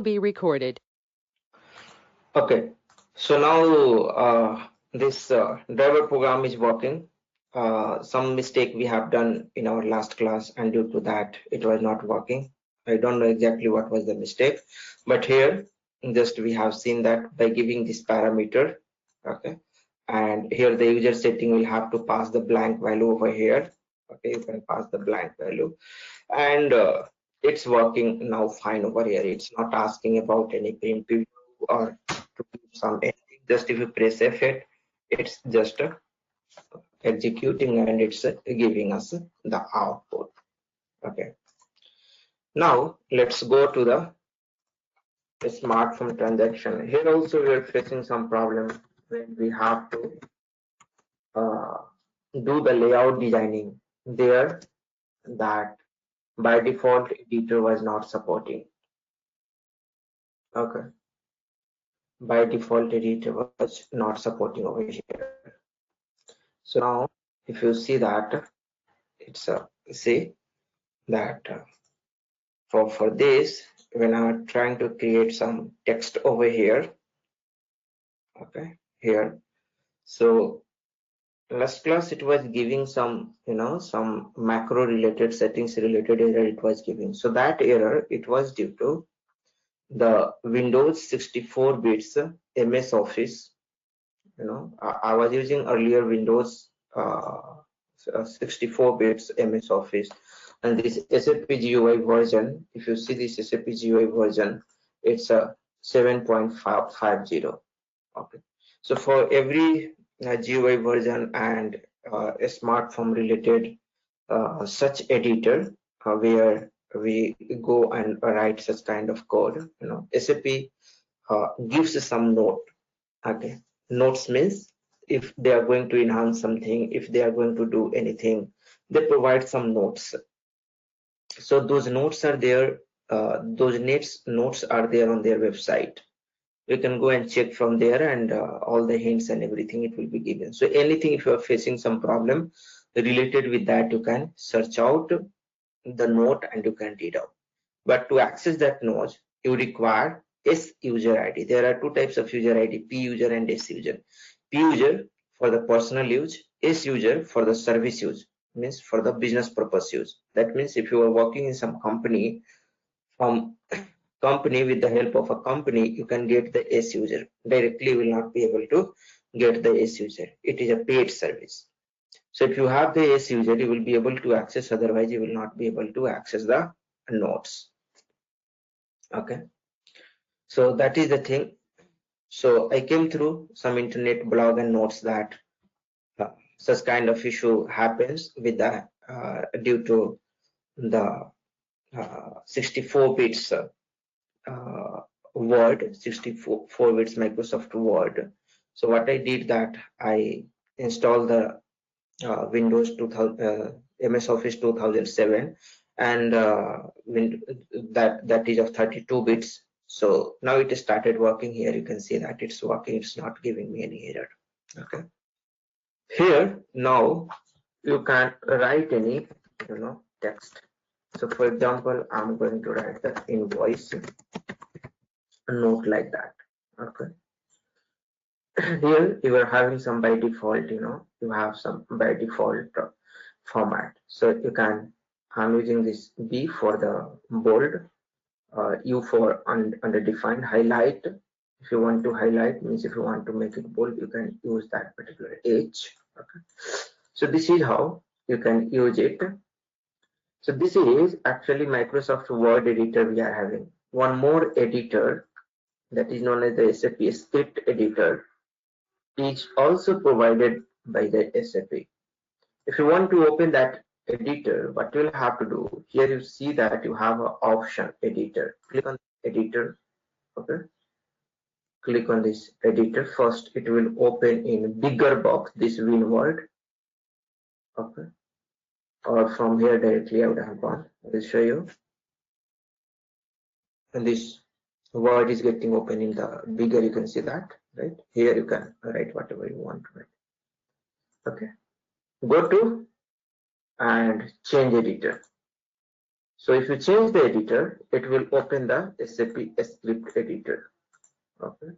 be recorded. Okay, so now this driver program is working. Some mistake we have done in our last class, and due to that it was not working. I don't know exactly what was the mistake, but here just we have seen that by giving this parameter. Okay, and here the user setting will have to pass the blank value over here. Okay, you can pass the blank value, and it's working now fine over here. It's not asking about any print preview or to give some anything. Just if you press F8, it's just executing and it's giving us the output. Okay, now let's go to the smartphone transaction. Here also we are facing some problem when we have to do the layout designing there, that by default editor was not supporting. Okay, by default editor was not supporting over here. So now if you see that it's see that for this, when I'm trying to create some text over here, okay, here, so last class it was giving some some macro related settings related error it was giving. So that error, it was due to the Windows 64 bits MS Office. I was using earlier Windows 64 bits MS Office, and this SAP GUI version, if you see this SAP GUI version, it's a 7.550. Okay, so for every GUI version and a smartphone related such editor where we go and write such kind of code, SAP gives some note. Okay, notes means if they are going to enhance something, if they are going to do anything, they provide some notes. So those notes are there, those notes are there on their website. You can go and check from there, and all the hints and everything it will be given. So anything, if you are facing some problem related with that, you can search out the note and you can read out. But to access that note, you require S user ID. There are two types of user ID, P user and S user. P user for the personal use, S user for the service use, means for the business purpose use. That means if you are working in some company, from company, with the help of a company, you can get the S user. Directly you will not be able to get the S user. It is a paid service. So if you have the S user, you will be able to access, otherwise you will not be able to access the notes. Okay, so that is the thing. So I came through some internet blog and notes that such kind of issue happens with the due to the 64 bits Word, 64 bits Microsoft Word. So what I did, that I installed the Windows 2000 MS Office 2007, and that is of 32 bits. So now it started working. Here you can see that it's working, it's not giving me any error. Okay, here now you can write any text. So for example, I'm going to write the invoice, a note like that. Okay, here you are having some by default, you have some by default format. So you can, I'm using this B for the bold, U for underdefined, highlight. If you want to highlight, means if you want to make it bold, you can use that particular H. Okay, so this is how you can use it. So this is actually Microsoft Word editor we are having. One more editor, that is known as the SAP script editor, is also provided by the SAP. If you want to open that editor, what you'll have to do, here you see that you have an option editor. Click on editor. Okay, click on this editor. First it will open in bigger box, this WinWord. Okay, or from here directly I would have gone. I will show you. And this word is getting open in the bigger, you can see that, right? Here you can write whatever you want to write. Okay, go to and change editor. So if you change the editor, it will open the SAP script editor. Okay.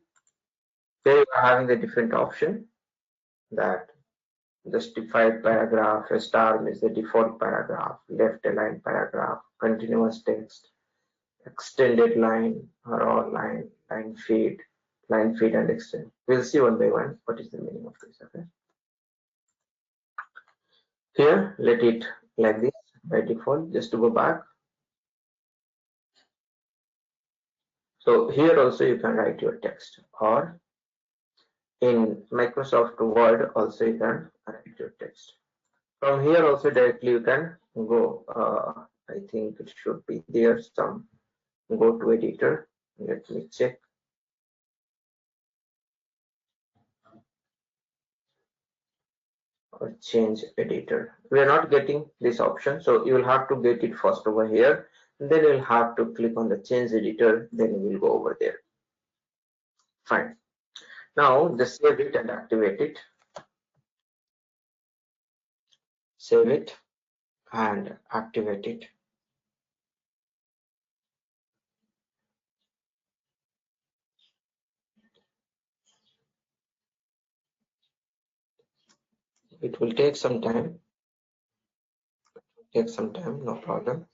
Here you are having the different option that justified paragraph, a star is the default paragraph, left aligned paragraph, continuous text, extended line, raw line, line feed and extend. We'll see one by one what is the meaning of this. Okay. Here, let it like this by default, just to go back. So here also you can write your text, or in Microsoft Word also you can write your text. From here also directly you can go, I think it should be there some, go to editor, let me check. Or change editor. We are not getting this option, so you will have to get it first over here, and then you'll have to click on the change editor, then you will go over there. Fine. Now just save it and activate it. Save it and activate it. It will take some time. No problem.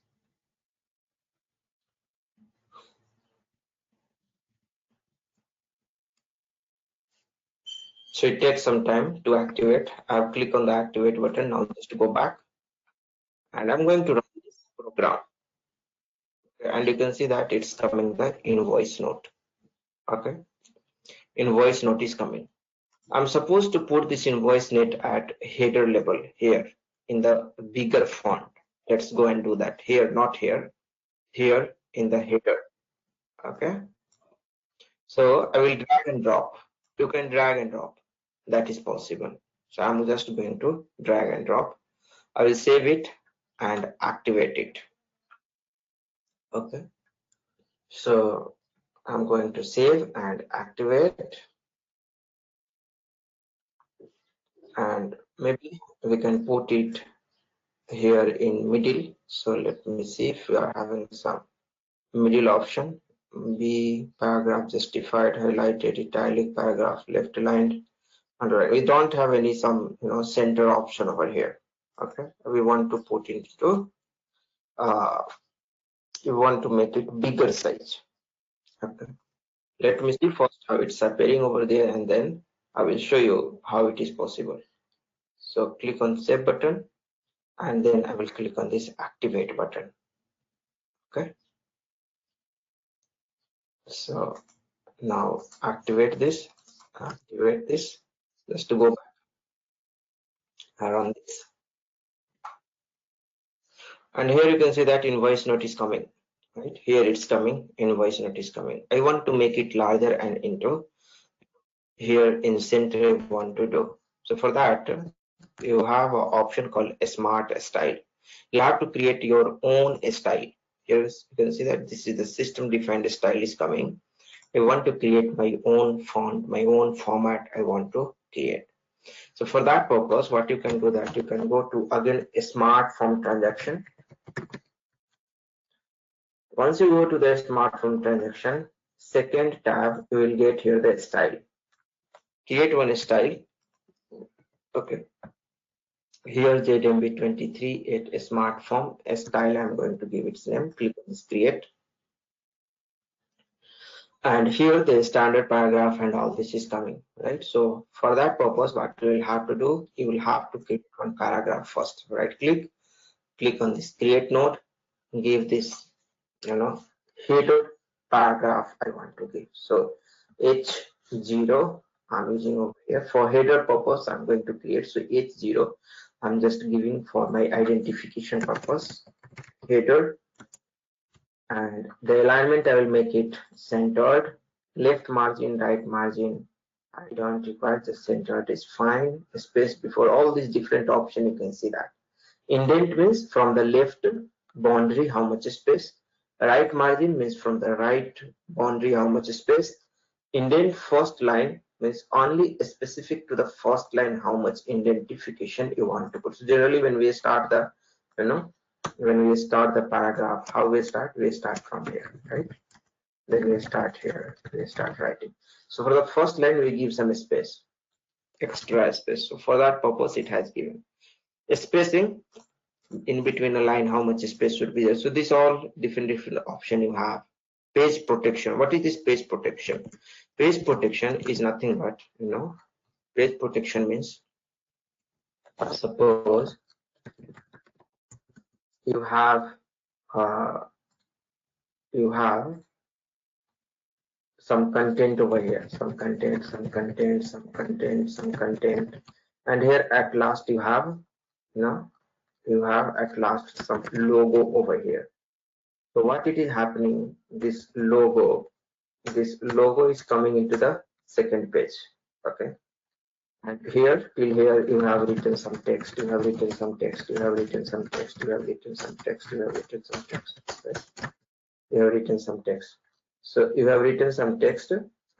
So it takes some time to activate. I'll click on the activate button now, just to go back, and I'm going to run this program. Okay, and you can see that it's coming the invoice note. Okay, invoice note is coming. I'm supposed to put this invoice note at header level here in the bigger font. Let's go and do that here, not here, here in the header. Okay, so I will drag and drop. You can drag and drop, that is possible. So I'm just going to drag and drop. I will save it and activate it. Okay, so I'm going to save and activate, and maybe we can put it here in middle. So let me see if we are having some middle option. B paragraph justified, highlighted, italic, paragraph left aligned, underline. We don't have any center option over here. Okay, we want to put into we want to make it bigger size. Okay, let me see first how it's appearing over there, and then I will show you how it is possible. So click on save button, and then I will click on this activate button. Okay, so now activate this, just to go back and run this. And here you can see that invoice note is coming, right? Here it's coming, invoice note is coming. I want to make it larger and into here in center I want to do. So for that, you have an option called a smart style. You have to create your own style. Here you can see that this is the system defined style is coming. I want to create my own font, my own format I want to create. So for that purpose, what you can do that you can go to again a smart form transaction. Once you go to the smart form transaction, second tab, you will get here the style. Create one style. Okay. Here ZMB23 a smart form, a style I'm going to give its name. Click on this create. And here the standard paragraph and all this is coming, right? So for that purpose, what you will have to do, you will have to click on paragraph first. Right click on this create node, give this header paragraph I want to give. So H0 I'm using over here for header purpose. I'm going to create, so H0 I'm just giving for my identification purpose, header, and the alignment I will make it centered, left margin, right margin I don't require, just centered is fine. Space before, all these different options you can see that. Indent means from the left boundary how much space, right margin means from the right boundary how much space, indent first line means only specific to the first line how much indentification you want to put. So generally when we start the when we start the paragraph, how we start? We start from here, right? Then we start here, we start writing. So for the first line, we give some space, extra space. So for that purpose, it has given a spacing in between a line, how much space should be there. So these all different option you have. Page protection. What is this page protection? Page protection is nothing but, page protection means, suppose you have uh, you have some content over here, some content, and here at last you have, at last some logo over here. So what it is happening, this logo is coming into the second page. Okay, and here till here you have written some text, you have written some text, you have written some text, you have written some text, you have written some text, right? You have written some text. So you have written some text,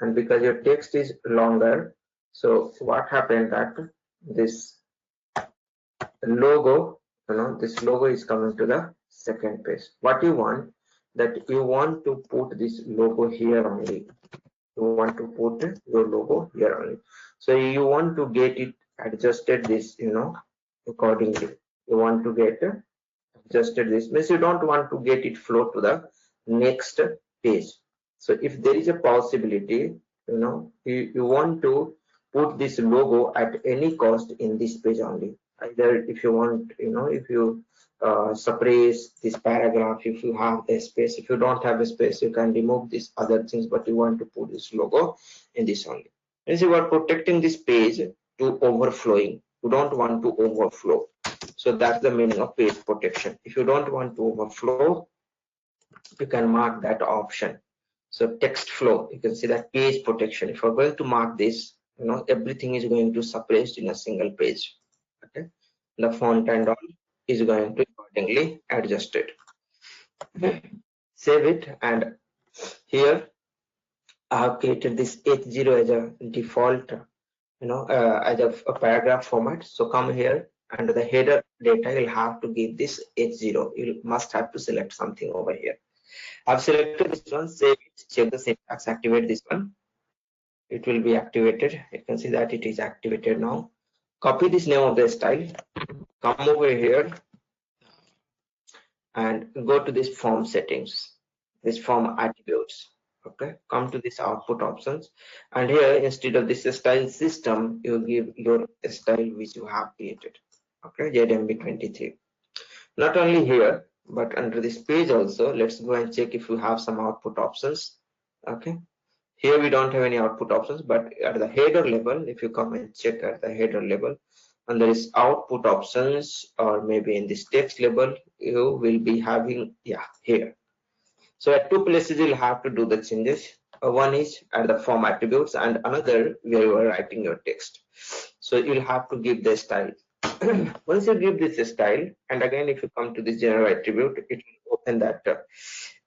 and because your text is longer, so what happened that this logo, this logo is coming to the second page. What you want, that you want to put this logo here only. You want to put your logo here only. So you want to get it adjusted this, accordingly. You want to get adjusted this, means you don't want to get it flow to the next page. So if there is a possibility, you want to put this logo at any cost in this page only. Either if you want, if you suppress this paragraph, if you have the space, if you don't have a space, you can remove these other things, but you want to put this logo in this only. Means you are protecting this page to overflowing. You don't want to overflow. So that's the meaning of page protection. If you don't want to overflow, you can mark that option. So text flow, you can see that page protection. If you're going to mark this, everything is going to suppressed in a single page. Okay, the font and all is going to accordingly adjusted. Save it, and here I have created this H0 as a default, as a paragraph format. So come here, and the header data you'll have to give this H0. You must have to select something over here. I've selected this one, save it, check the syntax, activate this one. It will be activated. You can see that it is activated now. Copy this name of the style, come over here and go to this form settings, this form attributes. Okay, come to this output options, and here instead of this style system, you give your style which you have created. Okay, ZMB23. Not only here, but under this page also, let's go and check if we have some output options. Okay, here we don't have any output options, but at the header level, if you come and check at the header level, and there is output options, or maybe in this text level, you will be having, here. So at two places you'll have to do the changes. One is at the form attributes, and another where you are writing your text. So you'll have to give the style. Once you give this style, and again if you come to this general attribute, it will open that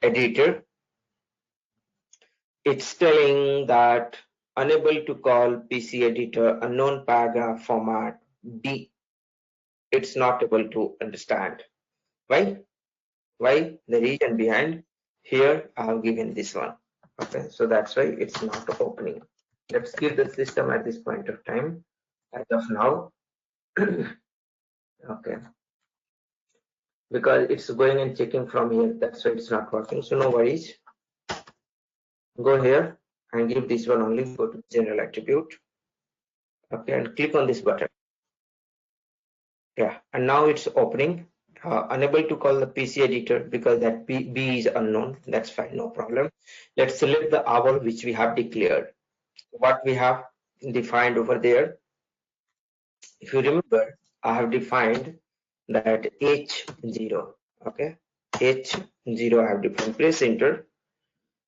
editor. It's telling that unable to call PC editor unknown paragraph format B. It's not able to understand. Why? The reason behind, here I have given this one. Okay, so that's why it's not opening. Let's give the system at this point of time. As of now, okay, because it's going and checking from here, that's why it's not working. So no worries. Go here and give this one only. Go to general attribute. Okay, and click on this button. Yeah, and now it's opening. Unable to call the PC editor because that B is unknown. That's fine, no problem. Let's select the hour which we have declared. What we have defined over there, if you remember, I have defined that H0. Okay, H0 I have defined. Press enter.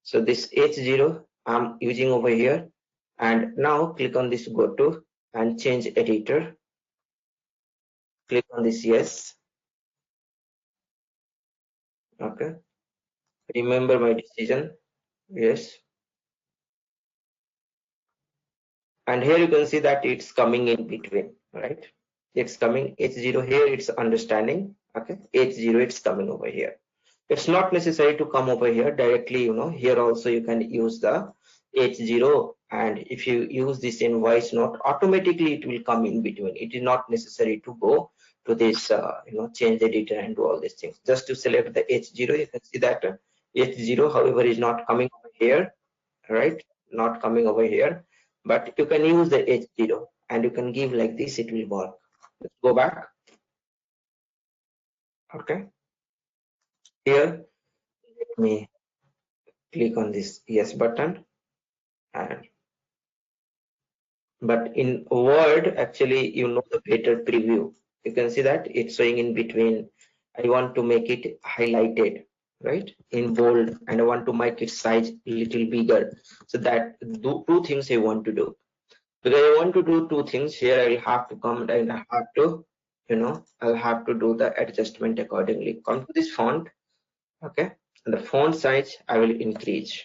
So this H0 I'm using over here, and now click on this go to and change editor. Click on this yes. Okay, remember my decision. Yes, and here you can see that it's coming in between, right? It's coming H0 here, it's understanding, Okay, H0 it's coming over here. It's not necessary to come over here directly, here also you can use the H0, and if you use this in voice note, automatically it will come in between. It is not necessary to go to this, change editor and do all these things. Just to select the H0, you can see that H0, however, is not coming over here, right? Not coming over here, but you can use the H0 and you can give like this, it will work. Let's go back. Okay, here, let me click on this yes button, and but in Word, actually, the better preview. You can see that it's showing in between. I want to make it highlighted, right, in bold, and I want to make its size a little bigger. So that two things I want to do. Because I want to do two things here, I'll have to come and I have to, I'll have to do the adjustment accordingly. Come to this font, okay, and the font size I will increase.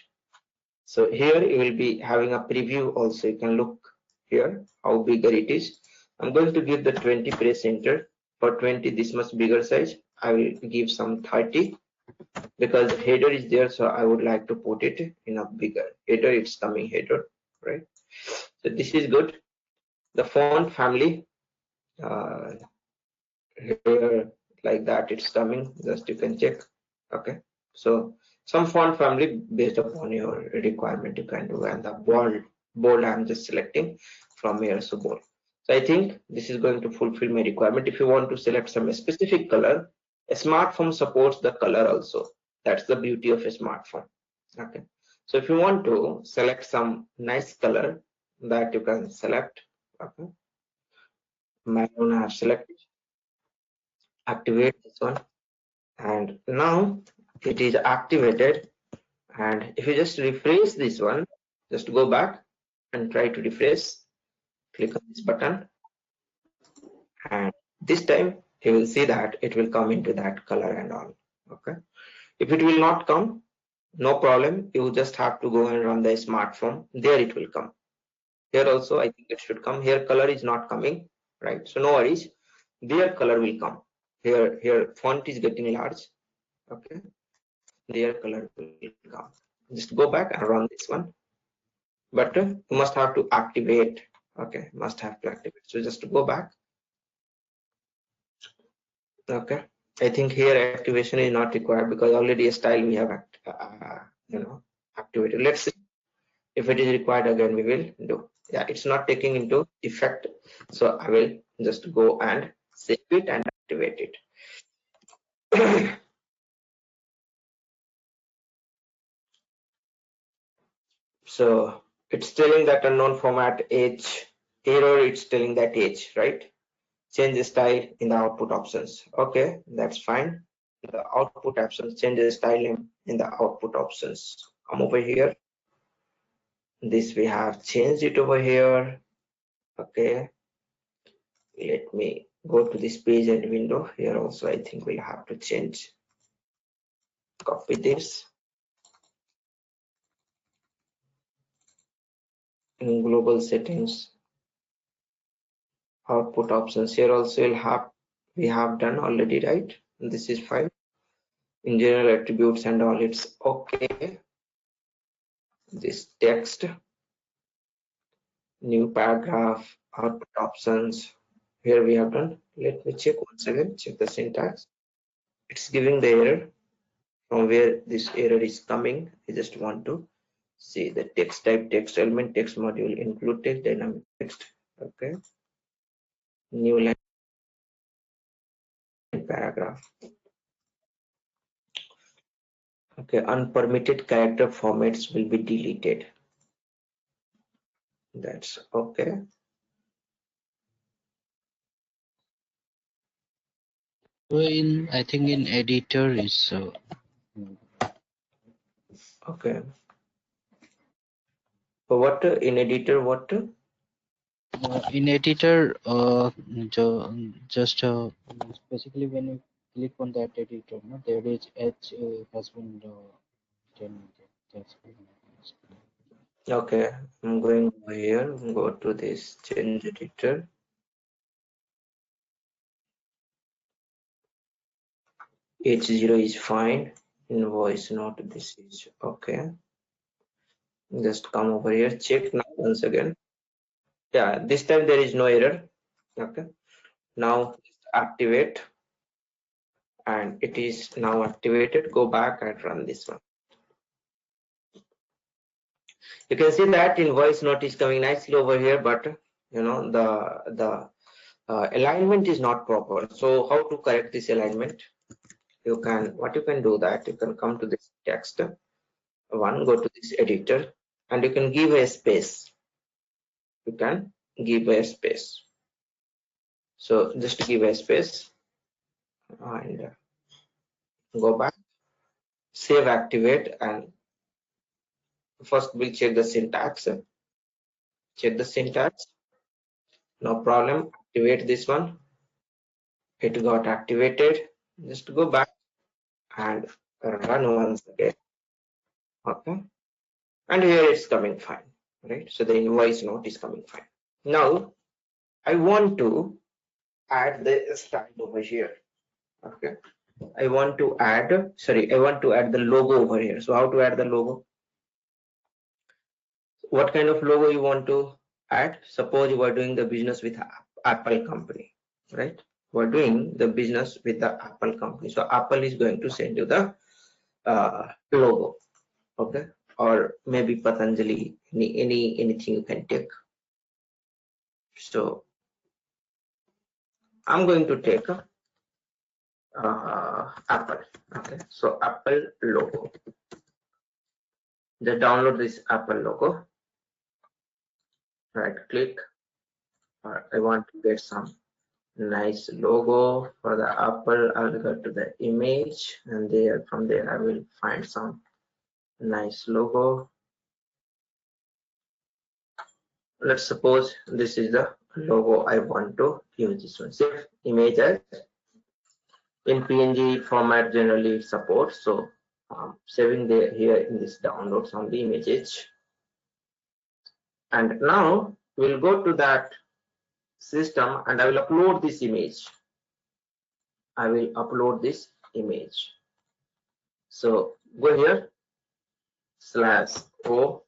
So here you will be having a preview also. You can look here how bigger it is. I'm going to give the 20, press enter. For 20, this much bigger size. I will give some 30 because header is there, so I would like to put it in a bigger header. It's coming header, right? So this is good. The font family, uh, here like that it's coming. Just you can check. Okay, so some font family based upon your requirement you can do, and the bold I'm just selecting from here, so bold. So I think this is going to fulfill my requirement. If you want to select some specific color, a smartphone supports the color also. That's the beauty of a smartphone. Okay, so if you want to select some nice color, that you can select. Okay, maroon I have selected. Activate this one, and now it is activated. And if you just refresh this one, just go back and try to refresh, click on this button, and this time you will see that it will come into that color and all. Okay, if it will not come, no problem, you just have to go and run the smartphone. There it will come. Here also I think it should come. Here color is not coming, right? So no worries, their color will come. Here font is getting large. Okay, their color will come. Just go back and run this one, but you must have to activate. Okay, must have to activate. So just to go back. Okay, I think here activation is not required because already a style we have activated. Let's see if it is required. Again we will do. Yeah, it's not taking into effect, so I will just go and save it and activate it. So it's telling that unknown format age error. It's telling that age, right? Change the style in the output options. Okay, that's fine. The output options, change the style in the output options. Come over here. This we have changed it over here. Okay, let me go to this page and window. Here also I think we'll have to change. Copy this. In global settings, output options, here also we have done already, right? This is fine. In general attributes and all, it's okay. This text, new paragraph, output options, here we have done. Let me check once again, check the syntax. It's giving the error. From where this error is coming, I just want to see the text type, text element, text module, include text, dynamic text. Okay, new line, paragraph. Okay, unpermitted character formats will be deleted. That's okay. So I think in editor is Okay. So what in editor? What? in editor just basically when you click on that editor, no, there is H has been done. That's Okay, I'm going over here. Go to this change editor. H0 is fine. Invoice note, this is okay. Just come over here, check now once again. Yeah, this time there is no error. Okay, now activate, and it is now activated. Go back and run this one. You can see that invoice note is coming nicely over here, but you know the alignment is not proper. So how to correct this alignment? You can, what you can do, that you can come to this text one, go to this editor, and you can give a space. You can give a space. So just give a space and go back, save, activate, and first we'll check the syntax. Check the syntax. No problem. Activate this one. It got activated. Just go back and run once again. Okay, and here it's coming fine, right? So the invoice note is coming fine. Now I want to add the style over here. Okay, I want to add the logo over here. So how to add the logo? What kind of logo you want to add? Suppose you are doing the business with Apple company, right? We're doing the business with the Apple company, so Apple is going to send you the logo. Okay, or maybe Patanjali, anything you can take. So I'm going to take Apple. Okay, so Apple logo. Just download this Apple logo. Right click. I want to get some nice logo for the Apple. I'll go to the image, and there, from there I will find some nice logo. Let's suppose this is the logo I want to use. This one, save image as in PNG format. Generally it supports, so saving here in this downloads on the images. And now we'll go to that system and I will upload this image. I will upload this image. So go here, /o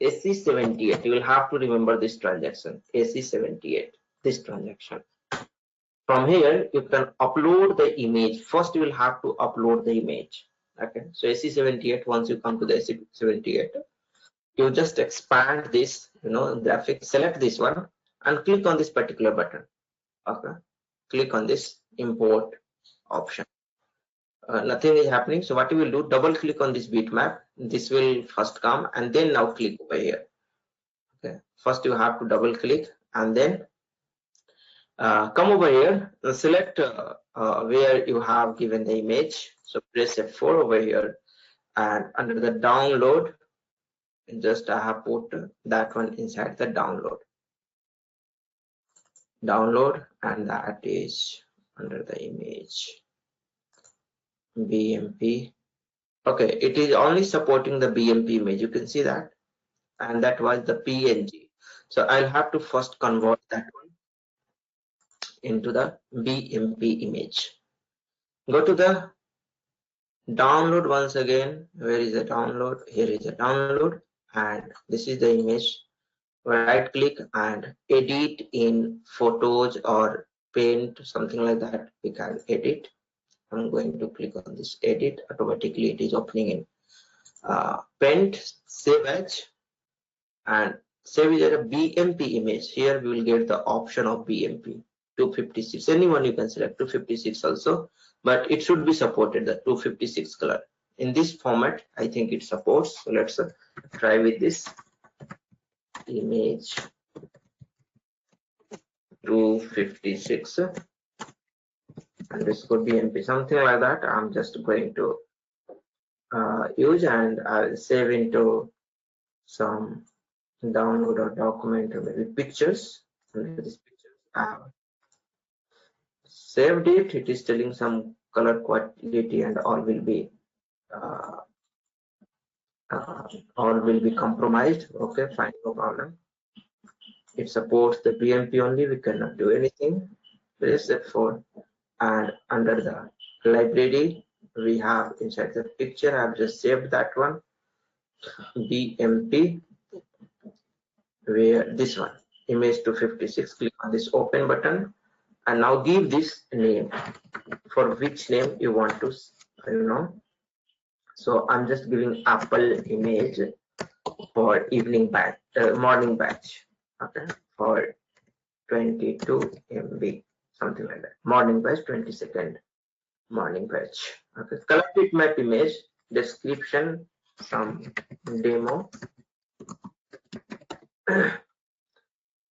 AC78. You will have to remember this transaction, AC78, this transaction. From here you can upload the image. First you will have to upload the image. Okay, so AC78, once you come to the AC78, you just expand this, graphic, select this one and click on this particular button. Okay, click on this import option. Nothing is happening, so what you will do, double click on this bitmap. This will first come, and then now click over here. Okay, first you have to double click and then come over here and select where you have given the image. So press F4 over here, and under the download, just I have put that one inside the download, and that is under the image BMP. Okay, it is only supporting the BMP image, you can see that, and that was the PNG. So I'll have to first convert that one into the BMP image. Go to the download once again. Where is the download? Here is the download, and this is the image. Right click and edit in photos or paint, something like that. We can edit. I'm going to click on this edit. Automatically it is opening in paint. Save as, and save it as a BMP image. Here we will get the option of BMP 256. Anyone you can select, 256 also, but it should be supported, the 256 color. In this format, I think it supports. So let's try with this image 256 underscore BMP, something like that. I'm just going to use, and I'll save into some download or document or maybe pictures. Under this picture, I have saved it. It is telling some color quality and all will be compromised. Okay, fine, no problem. It supports the BMP only. We cannot do anything. Press F4, and under the library, we have inside the picture. I've just saved that one, BMP, where this one, image 256. Click on this open button and now give this name, for which name you want to, so I'm just giving Apple image for evening batch, morning batch, okay, for 22 MB, something like that. Morning batch, 22nd morning batch. Okay, color bitmap image, description, some demo.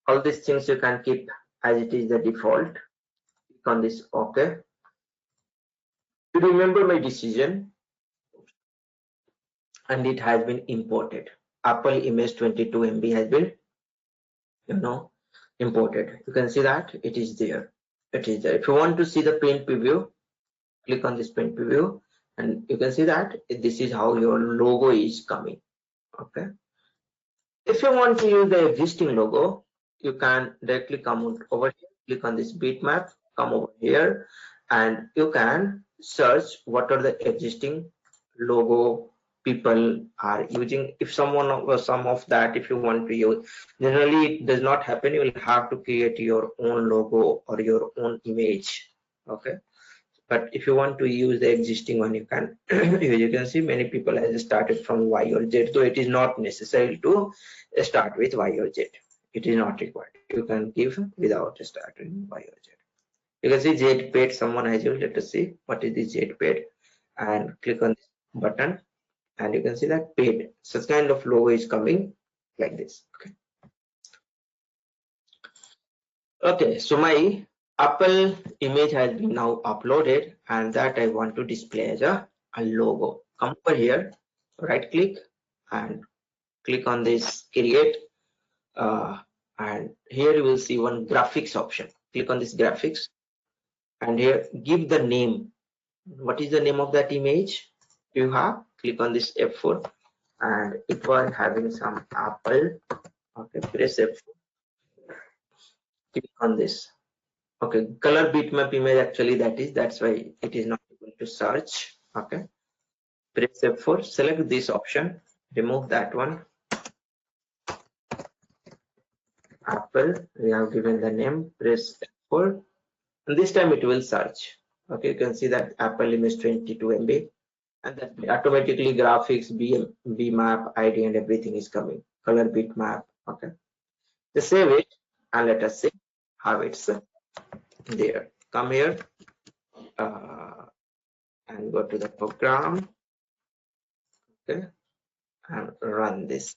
All these things you can keep as it is the default. Click on this OK. To remember my decision, and it has been imported. Apple image 22 MB has been, imported. You can see that it is there. It is there. If you want to see the print preview, click on this print preview, and you can see that this is how your logo is coming. Okay. If you want to use the existing logo, you can directly come over here, click on this bitmap, come over here, and you can search what are the existing logo people are using. If someone or some of that, if you want to use, generally it does not happen. You will have to create your own logo or your own image. Okay. But if you want to use the existing one, you can. You can see many people have started from Y or Z, so it is not necessary to start with Y or Z. It is not required. You can give without starting Y or Z. You can see Z paid, someone has used. Let us see what is the Z paid, and click on this button, and you can see that paid. Such kind of logo is coming like this. Okay. Okay, so my Apple image has been now uploaded, and that I want to display as a logo. Come over here, right click and click on this create, and here you will see one graphics option. Click on this graphics, and here give the name. What is the name of that image you have? Click on this F4, and it was having some Apple. Okay, press F4, click on this. Okay, color bitmap image, actually that's why it is not able to search. Okay, press F4, select this option, remove that one. Apple, we have given the name, press F4, and this time it will search. Okay, you can see that Apple image 22 MB, and that automatically graphics, bmap, ID, and everything is coming. Color bitmap. Okay, just save it and let us see how it's there. Come here. And go to the program, okay, and run this,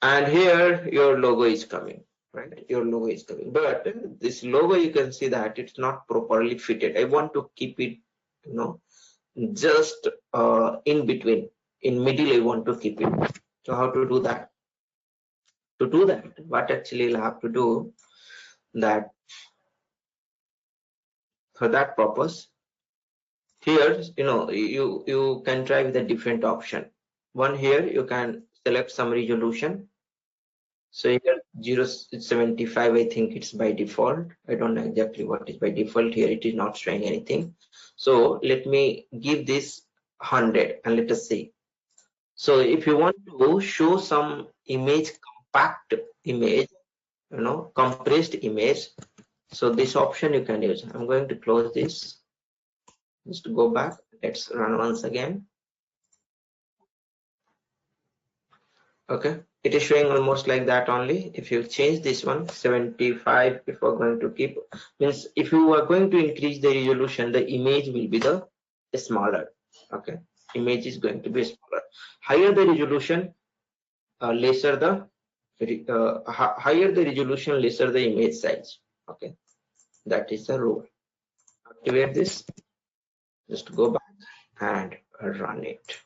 and here your logo is coming, right? Your logo is coming, but this logo, you can see that it's not properly fitted. I want to keep it, just in between, in middle. I want to keep it. So how to do that? To do that, what actually you'll have to do, that for that purpose, here, you can try with a different option. One, here you can select some resolution. So here 0.75, I think it's by default. I don't know exactly what is by default. Here it is not showing anything. So let me give this 100 and let us see. So if you want to show some image, compact image, compressed image, so this option you can use. I'm going to close this. Just to go back. Let's run once again. Okay, it is showing almost like that only. If you change this one 75, if we're going to keep, means if you are going to increase the resolution, the image will be the smaller. Okay, image is going to be smaller. Higher the resolution, lesser the higher the resolution, lesser the image size. Okay, that is the rule. Activate this. Just go back and run it.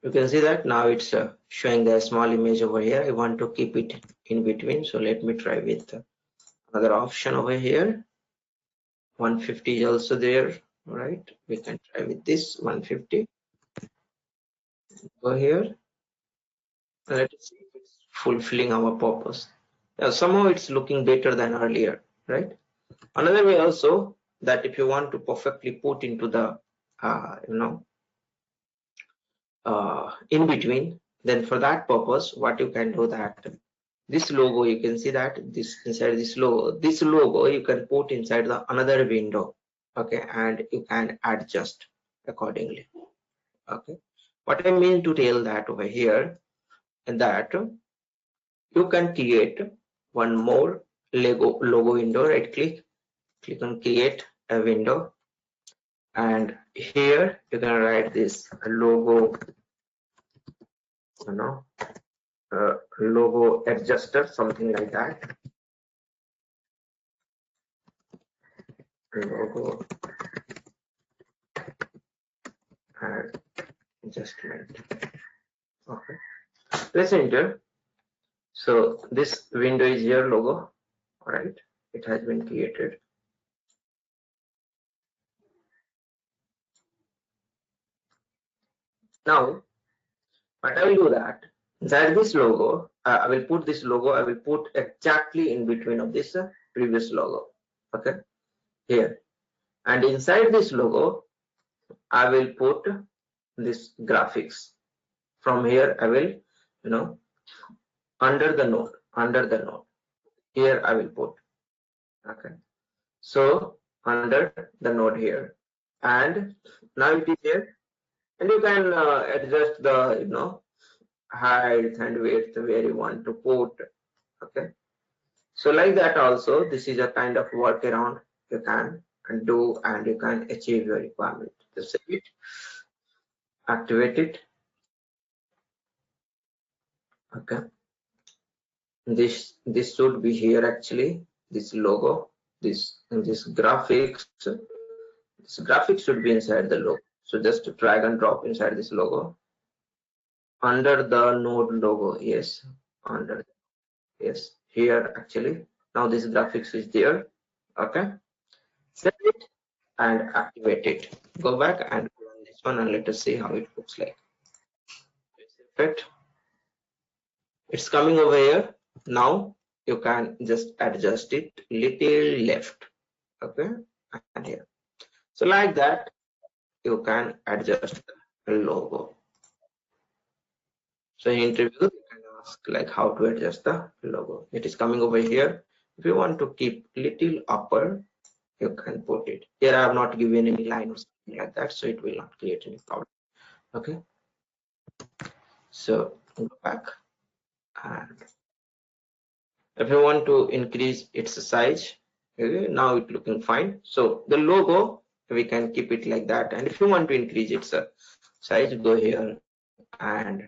You can see that now it's showing the small image over here. I want to keep it in between, so let me try with another option over here. 150 is also there. All right, we can try with this 150. Go here. Let's see if it's fulfilling our purpose. Somehow it's looking better than earlier, right? Another way also, that if you want to perfectly put into the in between, then for that purpose what you can do, that this logo, you can see that this inside this logo you can put inside the another window, okay, and you can adjust accordingly. Okay, what I mean to tell that over here, and that you can create one more logo window. Right click on create a window, and here you can write this logo, you know logo adjuster, something like that. Logo adjustment. Okay, let's enter. So this window is your logo. All right, it has been created. Now what I will do, that inside this logo, I will put this logo, I will put exactly in between of this previous logo. Okay, here, and inside this logo I will put this graphics. From here I will, under the node here I will put. Okay, so under the node here, and now it is here, and you can adjust the height and width where you want to put. Okay, so like that also, this is a kind of workaround you can do, and you can achieve your requirement. Just save it, activate it. Okay, this should be here actually, this logo, this graphics should be inside the logo. So just drag and drop inside this logo under the node logo. Yes, under, yes, here actually. Now this graphics is there. Okay, save it and activate it. Go back and run this one, and let us see how it looks like. Perfect. It's coming over here. Now you can just adjust it little left. Okay, and here. So like that you can adjust the logo. So in interview you can ask like how to adjust the logo. It is coming over here. If you want to keep little upper, you can put it here. I have not given any line or something like that, so it will not create any problem. Okay, so go back, and if you want to increase its size, okay, now it's looking fine. So the logo, we can keep it like that, and if you want to increase its size, go here, and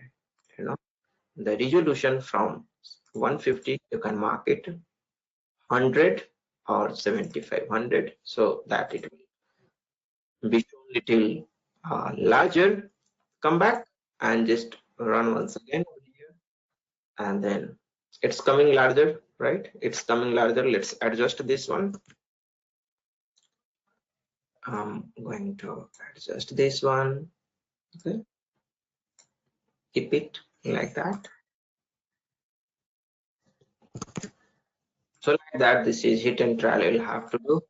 the resolution from 150 you can mark it 100 or 7500, so that it will be shown little larger. Come back and just run once again here, and then it's coming larger, right? It's coming larger. Let's adjust this one. I'm going to adjust this one. Okay, keep it like that. So like that, this is hit and trial. You'll have to do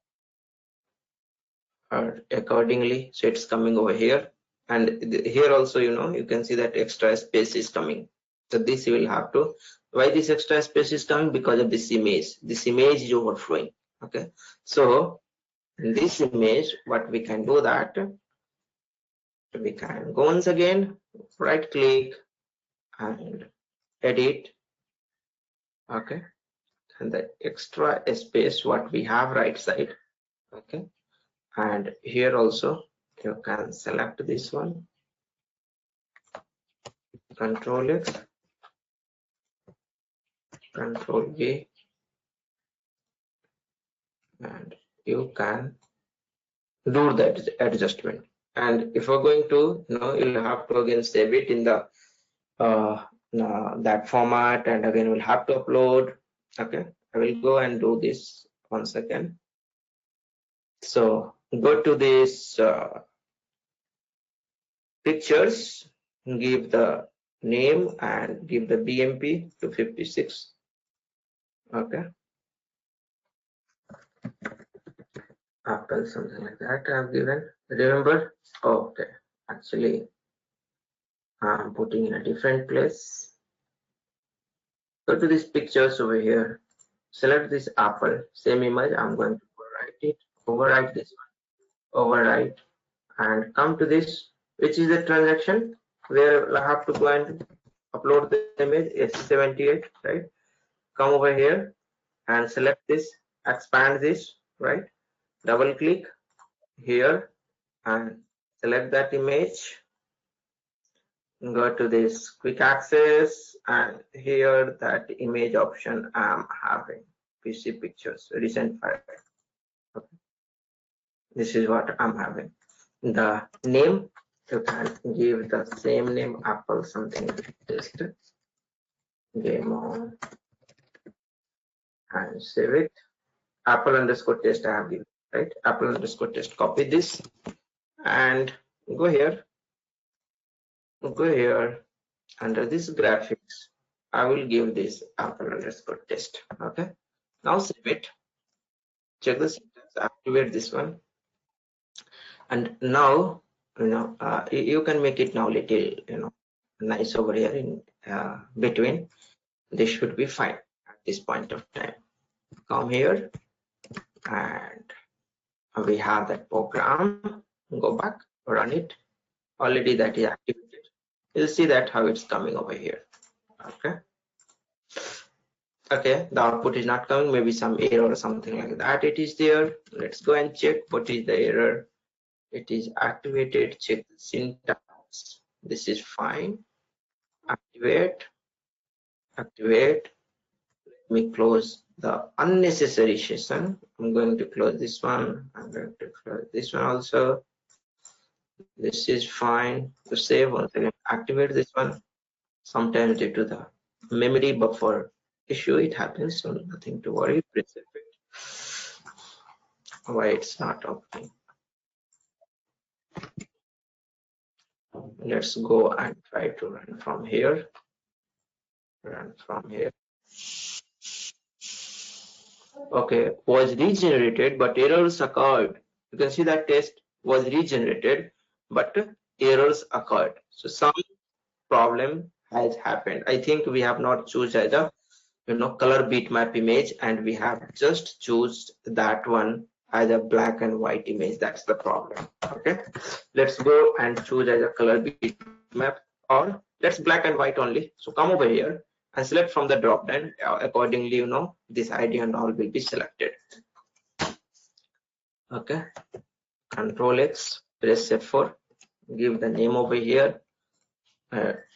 accordingly. So it's coming over here, and here also, you can see that extra space is coming. So this you will have to. Why this extra space is coming? Because of this image. This image is overflowing. Okay, so in this image, what we can do, that we can go once again, right click and edit. Okay, and the extra space what we have right side. Okay, and here also you can select this one, control X, control V, and you can do that adjustment. And if we're going to, you'll have to again save it in the that format, and again we'll have to upload. Okay, I will go and do this once again. So go to this pictures, give the name and give the BMP to 56. Okay, Apple, something like that I've given. Remember? Okay, actually I'm putting in a different place. Go to these pictures over here. Select this apple, same image. I'm going to overwrite it, overwrite this one, overwrite, and come to this, which is the transaction where I have to go and upload the image S78, right? Come over here and select this, expand this, right? Double click here and select that image. Go to this quick access, and here that image option I'm having PC pictures recent file. Okay. This is what I'm having. The name, you can give the same name, Apple something, test game on, and save it. Apple underscore test I have given, right? Apple underscore test. Copy this and go here. Go here under this graphics. I will give this Apple underscore test. Okay. Now save it. Check the syntax. Activate this one. And now you can make it now little nice over here in between. This should be fine at this point of time. Come here and we have that program. Go back, run it. Already that is activated. You'll see that how it's coming over here. Okay. Okay, the output is not coming, maybe some error or something like that it is there. Let's go and check what is the error. It is activated. Check the syntax. This is fine. Activate. Let me close the unnecessary session. I'm going to close this one. I'm going to close this one also. This is fine. To save, once again activate this one. Sometimes due to the memory buffer issue it happens, so nothing to worry. Press it. Why it's not opening? Let's go and try to run from here. Run from here. Okay, was regenerated, but errors occurred. You can see that test was regenerated, but errors occurred. So some problem has happened. I think we have not choose as a color bitmap image, and we have just choose that one as a black and white image. That's the problem. Okay, let's go and choose as a color bitmap, or let's black and white only. So come over here and select from the drop down. Accordingly, this ID and all will be selected. Okay, Control X, press F4, give the name over here,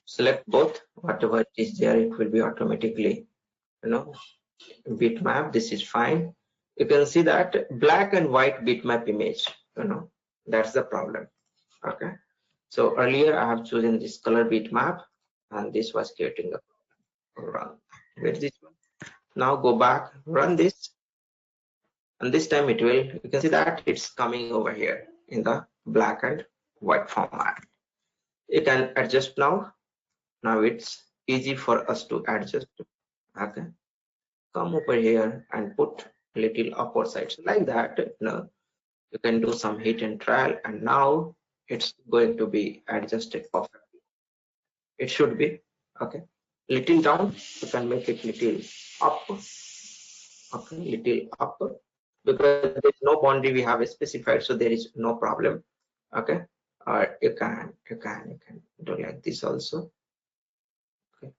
select both. Whatever is there, it will be automatically bitmap. This is fine. You can see that black and white bitmap image, that's the problem. Okay, so earlier I have chosen this color bitmap, and this was creating a run. Where's this one? Now go back, run this, and this time it will, you can see that it's coming over here in the black and white format. You can adjust now. Now it's easy for us to adjust. Okay, come over here and put a little upward side, so like that. You can do some hit and trial, and now it's going to be adjusted perfectly. It should be. Okay, little down, you can make it little up. Okay, little up, because there's no boundary we have specified, so there is no problem. Okay, or you can do like this also. Okay,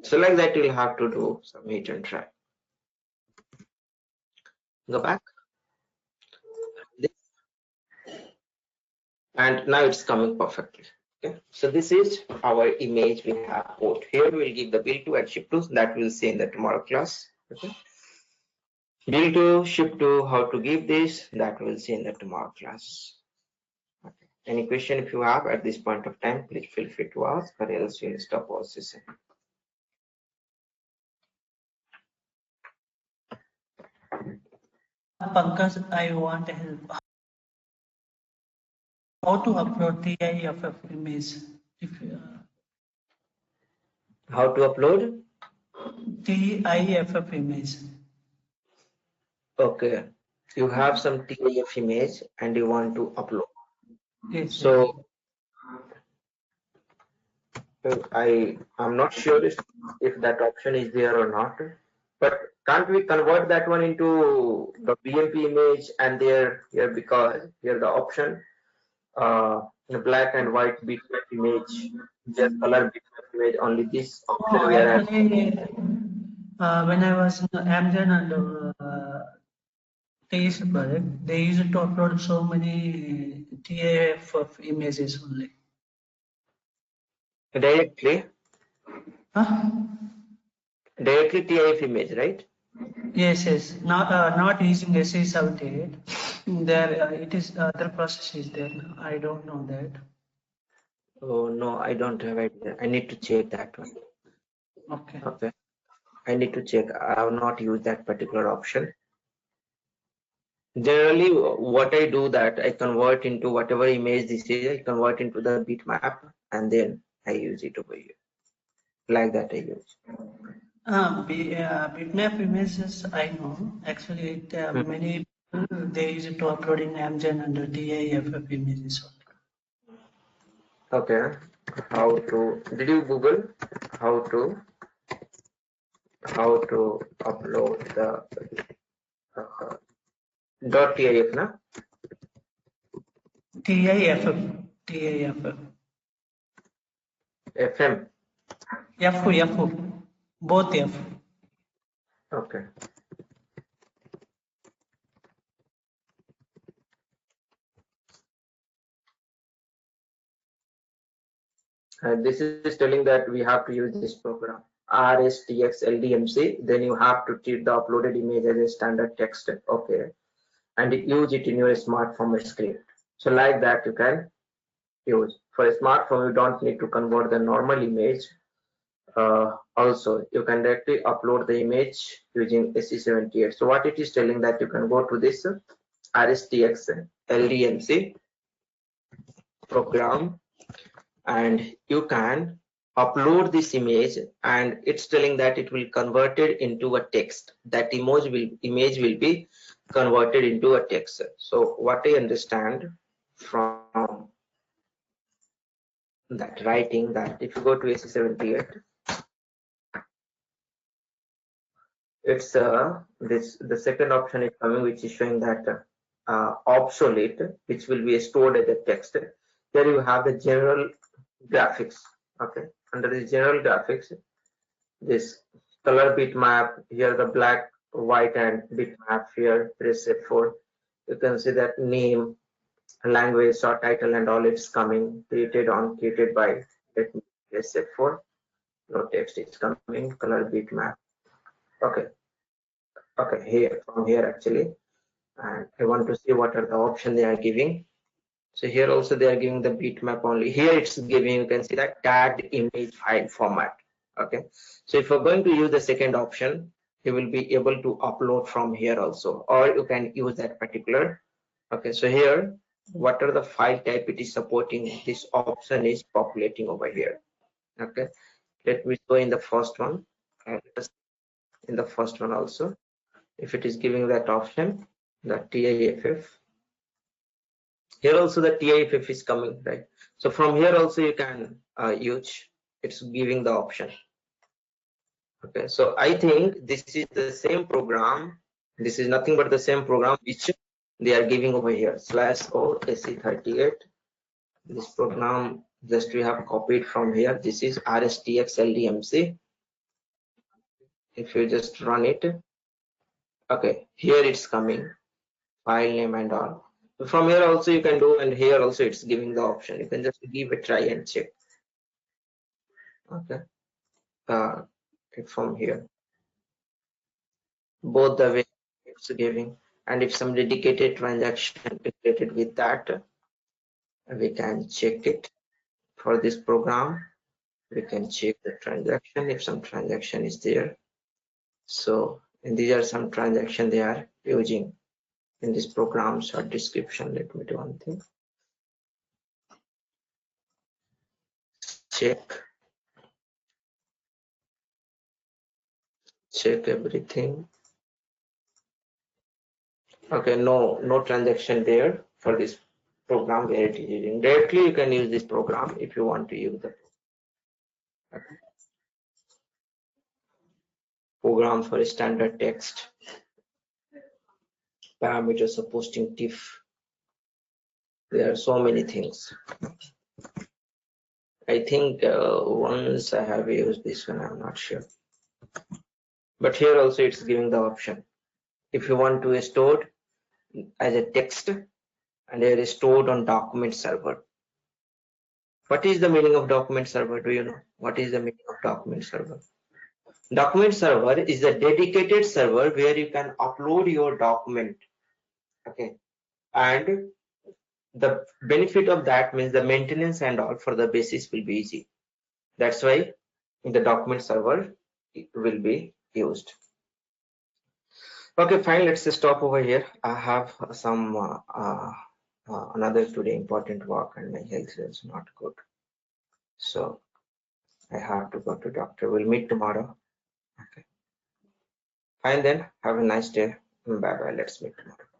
so like that you'll have to do some hit and try. Go back, and now it's coming perfectly. Okay, so this is our image we have put here. We'll give the build to and ship to, that we'll see in the tomorrow class. Okay, build to, ship to, how to give this, that we'll see in the tomorrow class. Okay. Any question if you have at this point of time, please feel free to ask, or else we'll stop our session. Pankaj, I want help. How to upload TIFF image? How to upload TIFF image. Okay, you have some TIF image and you want to upload. Yes, yes. So I'm not sure if that option is there or not, but can't we convert that one into the BMP image and there here, because here the option in black and white bitmap image, just color bitmap image, only this option Oh, we are having. actually, when I was in Amgen and TS project, they used to upload so many TAF of images only. Directly Huh? TIF image, right? Yes, yes. Not using SE78. There, it is other process is there. I don't know that. Oh no, I don't have idea. I need to check that one. Okay. Okay, I need to check. I have not used that particular option. Generally, what I do that I convert into whatever image this is, I convert into the bitmap and then I use it over here. Like that I use. Bitmap images, I know. Actually, Hmm. many people they use it to upload in Amgen under TIFF images only. Okay. How to? Did you Google how to upload the .tif na? TIFF, TIFF, FM. both F. Okay. This is telling that we have to use this program RSTX LDMC. Then you have to treat the uploaded image as a standard text. Okay, and use it in your smart format script. So like that you can use. For a smartphone, you don't need to convert the normal image. Also, you can directly upload the image using SE78. So what it is telling that you can go to this RSTX LDMC program and you can upload this image, and it's telling that it will convert it into a text. That image will be converted into a text. So what I understand from that writing, that if you go to AC78, it's the second option is coming, which is showing that obsolete, which will be stored as a text. Here you have the general graphics. Okay, under the general graphics, this color bitmap, here the black, white and bitmap, here press F4. You can see that name, language or title and all, it's coming created by, let me press F4. No text is coming, color bitmap. Okay, okay, here from here actually, and I want to see what are the options they are giving. So here also they are giving the bitmap only. Here it's giving, you can see that tagged image file format. Okay, so if you're going to use the second option, you will be able to upload from here also, or you can use that particular. Okay, so here what are the file type it is supporting, this option is populating over here. Okay, let me go in the first one, and in the first one also, if it is giving that option, the TIFF, here also the TIFF is coming, right? So from here also you can use, it's giving the option. Okay, so I think this is the same program, this is nothing but the same program which they are giving over here, /o SE38. This program just we have copied from here. This is RSTX LDMC. If you just run it, okay, here it's coming, file name and all. So from here also you can do, and here also it's giving the option. You can just give a try and check. Okay, from here, both the way it's giving, and if some dedicated transaction related with that, we can check it. For this program, we can check the transaction if some transaction is there. So, and these are some transaction they are using in this program's or description. Let me do one thing. Check everything. Okay, no transaction there for this program where it is using. Directly you can use this program if you want to use the program for standard text, parameters of posting TIFF. There are so many things. I think once I have used this one, I'm not sure. But here also it's giving the option. If you want to store it as a text and it is stored on document server. What is the meaning of document server? Do you know? What is the meaning of document server? Document server is a dedicated server where you can upload your document. Okay. And the benefit of that means the maintenance and all for the basis will be easy. That's why in the document server it will be used. Okay, fine. Let's stop over here. I have some another today important work and my health is not good. So I have to go to doctor. We'll meet tomorrow. Okay. Fine then. Have a nice day. Bye bye. Let's meet tomorrow.